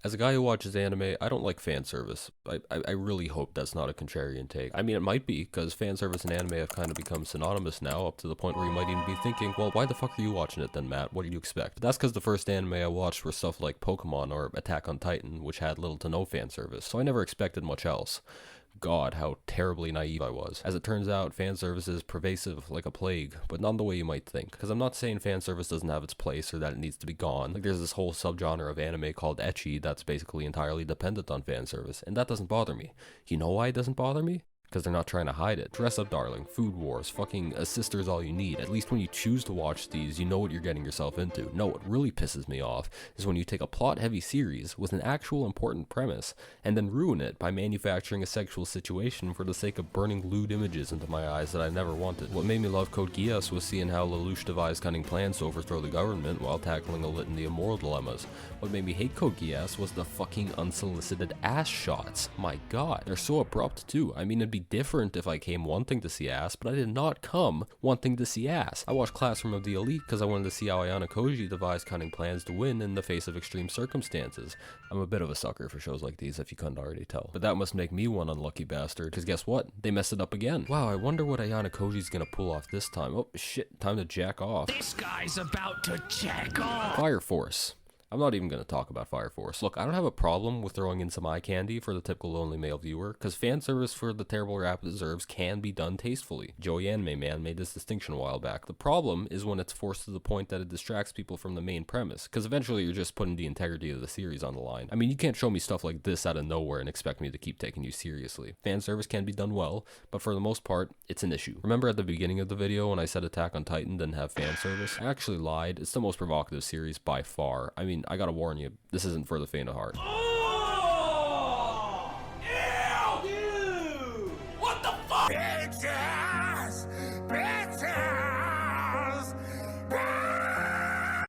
As a guy who watches anime, I don't like fan service. I really hope that's not a contrarian take. I mean, it might be, because fan service and anime have kind of become synonymous now, up to the point where you might even be thinking, well, why the fuck are you watching it then, Matt? What do you expect? But that's because the first anime I watched were stuff like Pokemon or Attack on Titan, which had little to no fan service, so I never expected much else. God, how terribly naive I was. As it turns out, fan service is pervasive like a plague, but not the way you might think. Because I'm not saying fan service doesn't have its place or that it needs to be gone. Like, there's this whole subgenre of anime called ecchi that's basically entirely dependent on fan service, and that doesn't bother me. You know why it doesn't bother me? Because they're not trying to hide it. Dress Up Darling, Food Wars, fucking A Sister's All You Need. At least when you choose to watch these, you know what you're getting yourself into. No, what really pisses me off is when you take a plot-heavy series with an actual important premise and then ruin it by manufacturing a sexual situation for the sake of burning lewd images into my eyes that I never wanted. What made me love Code Geass was seeing how Lelouch devised cunning plans to overthrow the government while tackling a litany of moral dilemmas. What made me hate Code Geass was the fucking unsolicited ass shots. My god, they're so abrupt too. I mean, it'd be different if I came wanting to see ass, but I did not come wanting to see ass. I watched Classroom of the Elite because I wanted to see how Ayano Koji devised cunning plans to win in the face of extreme circumstances. I'm a bit of a sucker for shows like these, if you couldn't already tell. But that must make me one unlucky bastard, because guess what? They messed it up again. Wow, I wonder what Ayano Koji's gonna pull off this time. Oh shit, time to jack off. This guy's about to jack off! Fire Force. I'm not even going to talk about Fire Force. Look, I don't have a problem with throwing in some eye candy for the typical lonely male viewer, because fan service for the terrible rap it deserves can be done tastefully. Joey Anime Man made this distinction a while back. The problem is when it's forced to the point that it distracts people from the main premise, because eventually you're just putting the integrity of the series on the line. I mean, you can't show me stuff like this out of nowhere and expect me to keep taking you seriously. Fan service can be done well, but for the most part, it's an issue. Remember at the beginning of the video when I said Attack on Titan didn't have fan service? I actually lied. It's the most provocative series by far. I mean, I gotta warn you, this isn't for the faint of heart. Oh! Ew! Dude! What the fuck?